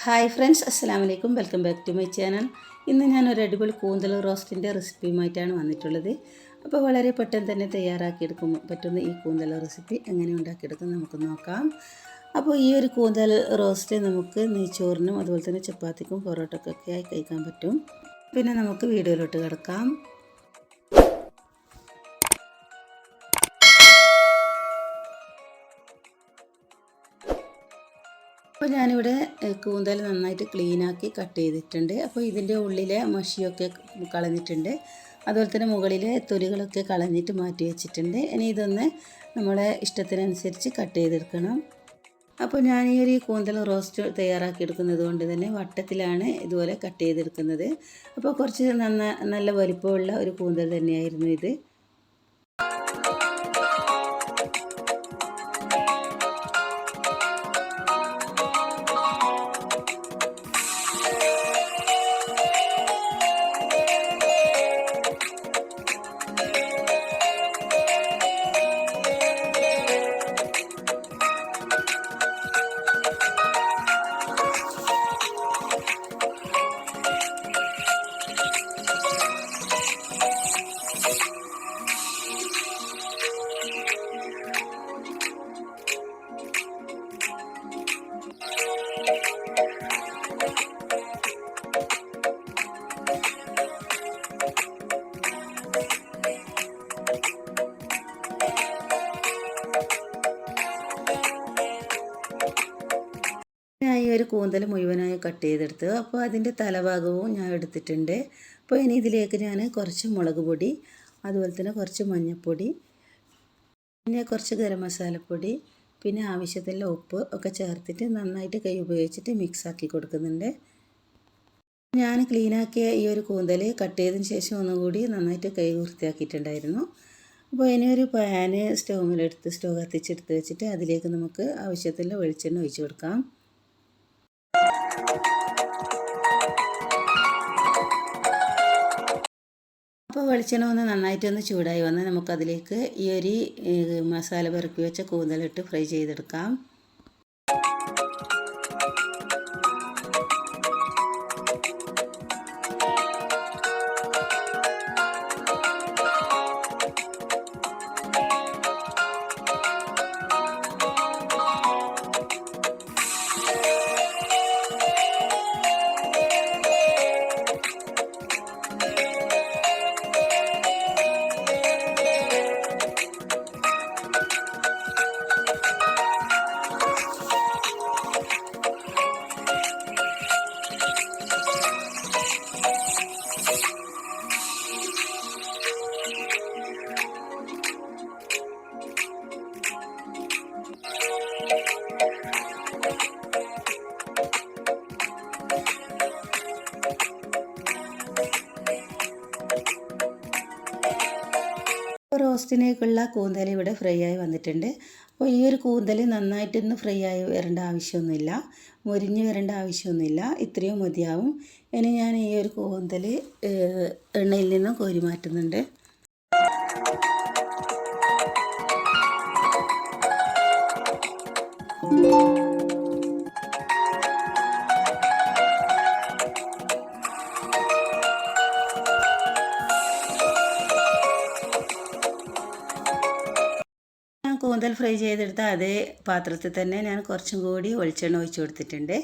Hi friends, അസ്സലാമു അലൈക്കും. Welcome back to my channel. ഇന്ന് ഞാൻ ഒരു അടിപൊളി കൂന്തൽ റോസ്റ്റിൻ്റെ റെസിപ്പിയുമായിട്ടാണ് വന്നിട്ടുള്ളത്. അപ്പോൾ വളരെ പെട്ടെന്ന് തന്നെ തയ്യാറാക്കിയെടുക്കാൻ പറ്റുന്ന ഈ കൂന്തൽ റെസിപ്പി എങ്ങനെ ഉണ്ടാക്കിയെടുക്കും നമുക്ക് നോക്കാം. അപ്പോൾ ഈ ഒരു കൂന്തൽ റോസ്റ്റ് നമുക്ക് നെയ്ച്ചോറിനും അതുപോലെ തന്നെ ചപ്പാത്തിക്കും പൊറോട്ടക്കൊക്കെ ആയി കഴിക്കാൻ പറ്റും. പിന്നെ നമുക്ക് വീഡിയോയിലോട്ട് കിടക്കാം. അപ്പോൾ ഞാനിവിടെ കൂന്തൽ നന്നായിട്ട് ക്ലീനാക്കി കട്ട് ചെയ്തിട്ടുണ്ട്. അപ്പോൾ ഇതിൻ്റെ ഉള്ളിലെ മഷിയൊക്കെ കളഞ്ഞിട്ടുണ്ട്. അതുപോലെ തന്നെ മുകളിലെ തൊലികളൊക്കെ കളഞ്ഞിട്ട് മാറ്റി വെച്ചിട്ടുണ്ട്. ഇനി ഇതൊന്ന് നമ്മളെ ഇഷ്ടത്തിനനുസരിച്ച് കട്ട് ചെയ്തെടുക്കണം. അപ്പോൾ ഞാൻ ഈ ഒരു കൂന്തൽ റോസ്റ്റ് തയ്യാറാക്കിയെടുക്കുന്നത് കൊണ്ട് തന്നെ വട്ടത്തിലാണ് ഇതുപോലെ കട്ട് ചെയ്തെടുക്കുന്നത്. അപ്പോൾ കുറച്ച് നല്ല വലിപ്പമുള്ള ഒരു കൂന്തൽ തന്നെയായിരുന്നു ഇത്. ഞാൻ ഈ ഒരു കൂന്തൽ മുഴുവനായി കട്ട് ചെയ്തെടുത്ത്. അപ്പോൾ അതിൻ്റെ തലഭാഗവും ഞാൻ എടുത്തിട്ടുണ്ട്. അപ്പോൾ ഇനി ഇതിലേക്ക് ഞാൻ കുറച്ച് മുളക് പൊടി, അതുപോലെ തന്നെ കുറച്ച് മഞ്ഞൾപ്പൊടി, പിന്നെ കുറച്ച് ഗരം മസാലപ്പൊടി, പിന്നെ ആവശ്യത്തിനുള്ള ഉപ്പ് ഒക്കെ ചേർത്തിട്ട് നന്നായിട്ട് കൈ ഉപയോഗിച്ചിട്ട് മിക്സാക്കി കൊടുക്കുന്നുണ്ട്. ഞാൻ ക്ലീനാക്കിയ ഈ ഒരു കൂന്തൽ കട്ട് ചെയ്തതിന് ശേഷം ഒന്നുകൂടി നന്നായിട്ട് കൈ വൃത്തിയാക്കിയിട്ടുണ്ടായിരുന്നു. അപ്പോൾ ഇനി ഒരു പാന് സ്റ്റവ് കത്തിച്ചെടുത്ത് വെച്ചിട്ട് അതിലേക്ക് നമുക്ക് ആവശ്യത്തിലുള്ള വെളിച്ചെണ്ണ ഒഴിച്ച് കൊടുക്കാം. അപ്പോൾ വെളിച്ചെണ്ണ നന്നായിട്ടൊന്ന് ചൂടായി വന്നാൽ നമുക്കതിലേക്ക് ഈ ഒരു മസാല പെറുക്കി വെച്ച കൂന്തലിട്ട് ഫ്രൈ ചെയ്തെടുക്കാം. റോസ്റ്റിനേക്കുള്ള കൂന്തൽ ഇവിടെ ഫ്രൈ ആയി വന്നിട്ടുണ്ട്. അപ്പോൾ ഈ ഒരു കൂന്തൽ നന്നായിട്ടൊന്നും ഫ്രൈ ആയി വരേണ്ട ആവശ്യമൊന്നുമില്ല, മുരിഞ്ഞ് വരേണ്ട ആവശ്യമൊന്നുമില്ല, ഇത്രയും മതിയാവും. ഇനി ഞാൻ ഈ ഒരു കൂന്തൽ എണ്ണയിൽ നിന്നും കോരി മാറ്റുന്നുണ്ട്. കൂന്തൽ ഫ്രൈ ചെയ്തെടുത്ത അതേ പാത്രത്തിൽ തന്നെ ഞാൻ കുറച്ചും കൂടി വെളിച്ചെണ്ണ ഒഴിച്ച് കൊടുത്തിട്ടുണ്ട്.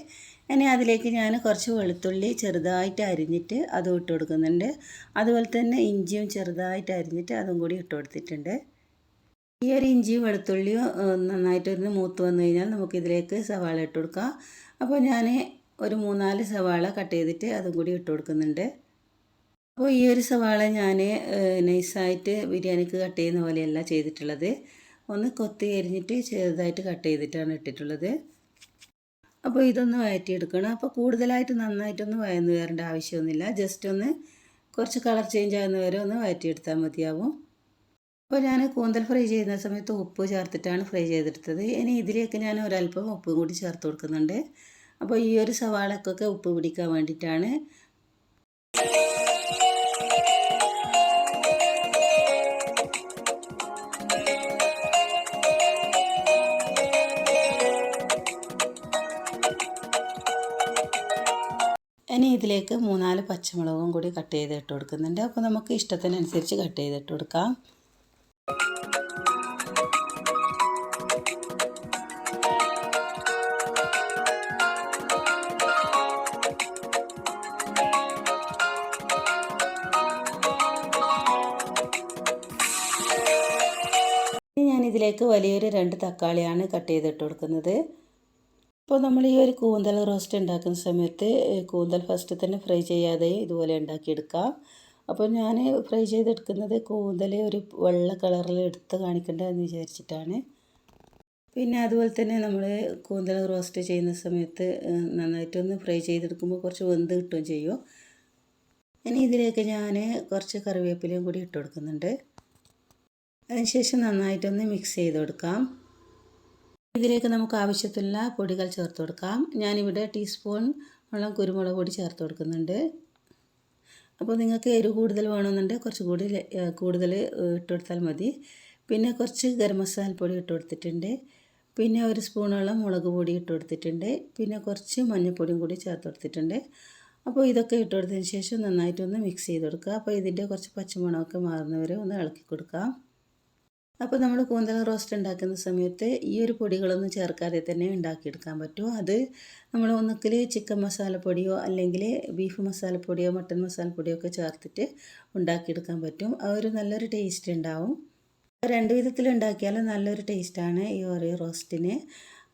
ഇനി അതിലേക്ക് ഞാൻ കുറച്ച് വെളുത്തുള്ളി ചെറുതായിട്ട് അരിഞ്ഞിട്ട് അതും ഇട്ട് കൊടുക്കുന്നുണ്ട്. അതുപോലെ തന്നെ ഇഞ്ചിയും ചെറുതായിട്ട് അരിഞ്ഞിട്ട് അതും കൂടി ഇട്ട് കൊടുത്തിട്ടുണ്ട്. ഈ ഒരു ഇഞ്ചിയും വെളുത്തുള്ളിയും നന്നായിട്ടൊന്ന് മൂത്ത് വന്നു കഴിഞ്ഞാൽ നമുക്കിതിലേക്ക് സവാള ഇട്ട് കൊടുക്കാം. അപ്പോൾ ഞാൻ ഒരു 3-4 സവാള കട്ട് ചെയ്തിട്ട് അതും കൂടി ഇട്ട് കൊടുക്കുന്നുണ്ട്. അപ്പോൾ ഈ ഒരു സവാള ഞാൻ നൈസായിട്ട് ബിരിയാണിക്ക് കട്ട് ചെയ്യുന്ന പോലെയല്ല ചെയ്തിട്ടുള്ളത്, ഒന്ന് കൊത്തി എരിഞ്ഞിട്ട് ചെറുതായിട്ട് കട്ട് ചെയ്തിട്ടാണ് ഇട്ടിട്ടുള്ളത്. അപ്പോൾ ഇതൊന്ന് വഴറ്റിയെടുക്കണം. അപ്പോൾ കൂടുതലായിട്ട് നന്നായിട്ടൊന്നും വഴന്ന് വരേണ്ട ആവശ്യമൊന്നുമില്ല, ജസ്റ്റ് ഒന്ന് കുറച്ച് കളർ ചേഞ്ച് ആകുന്ന വരെ ഒന്ന് വഴറ്റിയെടുത്താൽ മതിയാവും. അപ്പോൾ ഞാൻ കൂന്തൽ ഫ്രൈ ചെയ്യുന്ന സമയത്ത് ഉപ്പ് ചേർത്തിട്ടാണ് ഫ്രൈ ചെയ്തെടുത്തത്. ഇനി ഇതിലേക്ക് ഞാൻ ഒരല്പം ഉപ്പും കൂടി ചേർത്ത് കൊടുക്കുന്നുണ്ട്. അപ്പോൾ ഈ ഒരു സവാളക്കൊക്കെ ഉപ്പ് പിടിക്കാൻ വേണ്ടിയിട്ടാണ്. ഇനി ഇതിലേക്ക് 3-4 പച്ചമുളകും കൂടി കട്ട് ചെയ്ത് ഇട്ട് കൊടുക്കുന്നുണ്ട്. അപ്പോൾ നമുക്ക് ഇഷ്ടത്തിനനുസരിച്ച് കട്ട് ചെയ്തിട്ട് കൊടുക്കാം. ഞാനിതിലേക്ക് വലിയൊരു 2 തക്കാളിയാണ് കട്ട് ചെയ്തിട്ട് കൊടുക്കുന്നത്. അപ്പോൾ നമ്മൾ ഈ ഒരു കൂന്തൽ റോസ്റ്റ് ഉണ്ടാക്കുന്ന സമയത്ത് കൂന്തൽ ഫസ്റ്റ് തന്നെ ഫ്രൈ ചെയ്യാതെ ഇതുപോലെ ഉണ്ടാക്കിയെടുക്കാം. അപ്പോൾ ഞാൻ ഫ്രൈ ചെയ്തെടുക്കുന്നത് കൂന്തൽ ഒരു വെള്ള കളറിൽ എടുത്ത് കാണിക്കണ്ടെന്ന് വിചാരിച്ചിട്ടാണ്. പിന്നെ അതുപോലെ തന്നെ നമ്മൾ കൂന്തൽ റോസ്റ്റ് ചെയ്യുന്ന സമയത്ത് നന്നായിട്ടൊന്ന് ഫ്രൈ ചെയ്തെടുക്കുമ്പോൾ കുറച്ച് വെന്ത് കിട്ടുകയും ചെയ്യും. ഇനി ഇതിലേക്ക് ഞാൻ കുറച്ച് കറിവേപ്പിലയും കൂടി ഇട്ട് കൊടുക്കുന്നുണ്ട്. അതിനുശേഷം നന്നായിട്ടൊന്ന് മിക്സ് ചെയ്ത് കൊടുക്കാം. ഇതിലേക്ക് നമുക്ക് ആവശ്യത്തിലുള്ള പൊടികൾ ചേർത്ത് കൊടുക്കാം. ഞാനിവിടെ ടീസ്പൂൺ കുരുമുളക് പൊടി ചേർത്ത് കൊടുക്കുന്നുണ്ട്. അപ്പോൾ നിങ്ങൾക്ക് എരിവ് കൂടുതൽ വേണമെന്നുണ്ടെങ്കിൽ കുറച്ച് കൂടി കൂടുതൽ ഇട്ട് കൊടുത്താൽ മതി. പിന്നെ കുറച്ച് ഗരം മസാലപ്പൊടി ഇട്ട് കൊടുത്തിട്ടുണ്ട്. പിന്നെ ഒരു സ്പൂണോളം മുളക് പൊടി ഇട്ട് കൊടുത്തിട്ടുണ്ട്. പിന്നെ കുറച്ച് മഞ്ഞൾപ്പൊടിയും കൂടി ചേർത്ത് കൊടുത്തിട്ടുണ്ട്. അപ്പോൾ ഇതൊക്കെ ഇട്ട് കൊടുത്തതിന് ശേഷം നന്നായിട്ടൊന്ന് മിക്സ് ചെയ്ത് കൊടുക്കുക. അപ്പോൾ ഇതിൻ്റെ കുറച്ച് പച്ചമണമൊക്കെ മാറുന്നവരെ ഒന്ന് ഇളക്കി കൊടുക്കാം. അപ്പോൾ നമ്മൾ കൂന്തൽ റോസ്റ്റ് ഉണ്ടാക്കുന്ന സമയത്ത് ഈ ഒരു പൊടികളൊന്നും ചേർക്കാതെ തന്നെ ഉണ്ടാക്കിയെടുക്കാൻ പറ്റും. അത് നമ്മൾ ഒന്നുകിൽ ചിക്കൻ മസാലപ്പൊടിയോ അല്ലെങ്കിൽ ബീഫ് മസാലപ്പൊടിയോ മട്ടൻ മസാലപ്പൊടിയോ ഒക്കെ ചേർത്തിട്ട് ഉണ്ടാക്കിയെടുക്കാൻ പറ്റും. അതൊരു നല്ലൊരു ടേസ്റ്റ് ഉണ്ടാവും. രണ്ട് വിധത്തിൽ ഉണ്ടാക്കിയാലും നല്ലൊരു ടേസ്റ്റാണ് ഈ ഒരു റോസ്റ്റിന്.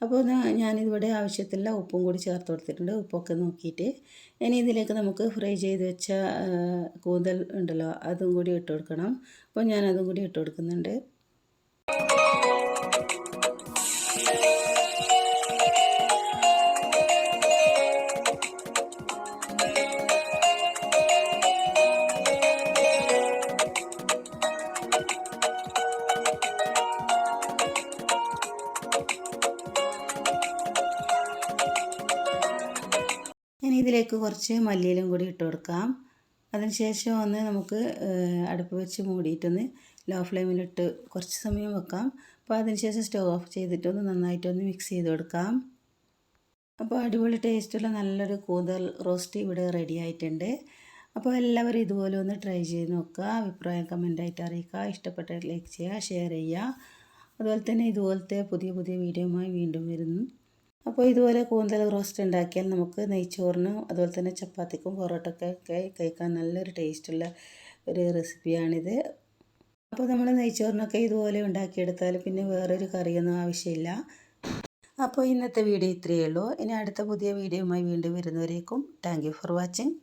അപ്പോൾ ഞാനിവിടെ ആവശ്യത്തിലുള്ള ഉപ്പും കൂടി ചേർത്ത് കൊടുത്തിട്ടുണ്ട്. ഉപ്പൊക്കെ നോക്കിയിട്ട് ഇനി ഇതിലേക്ക് നമുക്ക് ഫ്രൈ ചെയ്ത് വെച്ച കൂന്തൽ ഉണ്ടല്ലോ അതും കൂടി ഇട്ട് കൊടുക്കണം. അപ്പോൾ ഞാനതും കൂടി ഇട്ട് കൊടുക്കുന്നുണ്ട്. ഇനി ഇതിലേക്ക് കുറച്ച് മല്ലിയിലും കൂടി ഇട്ട് കൊടുക്കാം. അതിനുശേഷം ഒന്ന് നമുക്ക് അടുപ്പ് വെച്ച് മൂടിയിട്ടൊന്ന് ലോ ഫ്ലെയിമിലിട്ട് കുറച്ച് സമയം വെക്കാം. അപ്പോൾ അതിനുശേഷം സ്റ്റവ് ഓഫ് ചെയ്തിട്ടൊന്ന് നന്നായിട്ടൊന്ന് മിക്സ് ചെയ്ത് കൊടുക്കാം. അപ്പോൾ അടിപൊളി ടേസ്റ്റുള്ള നല്ലൊരു കൂന്തൽ റോസ്റ്റ് ഇവിടെ റെഡി ആയിട്ടുണ്ട്. അപ്പോൾ എല്ലാവരും ഇതുപോലെ ഒന്ന് ട്രൈ ചെയ്ത് നോക്കുക. അഭിപ്രായം കമൻ്റായിട്ട് അറിയിക്കുക. ഇഷ്ടപ്പെട്ടാൽ ലൈക്ക് ചെയ്യുക, ഷെയർ ചെയ്യുക. അതുപോലെ തന്നെ ഇതുപോലത്തെ പുതിയ പുതിയ വീഡിയോയുമായി വീണ്ടും വരുന്നു. അപ്പോൾ ഇതുപോലെ കൂന്തൽ റോസ്റ്റ് ഉണ്ടാക്കിയാൽ നമുക്ക് നെയ്ച്ചോറിനും അതുപോലെ തന്നെ ചപ്പാത്തിക്കും പൊറോട്ടയ്ക്കൊക്കെ കഴിക്കാൻ നല്ലൊരു ടേസ്റ്റുള്ള ഒരു റെസിപ്പിയാണിത്. അപ്പോൾ നമ്മൾ നെയ്ച്ചോറിനൊക്കെ ഇതുപോലെ ഉണ്ടാക്കിയെടുത്താൽ പിന്നെ വേറൊരു കറിയൊന്നും ആവശ്യമില്ല. അപ്പോൾ ഇന്നത്തെ വീഡിയോ ഇത്രയേ ഉള്ളൂ. ഇനി അടുത്ത പുതിയ വീഡിയോയുമായി വീണ്ടും വരുന്നവരേക്കും താങ്ക് യു ഫോർ വാച്ചിങ്.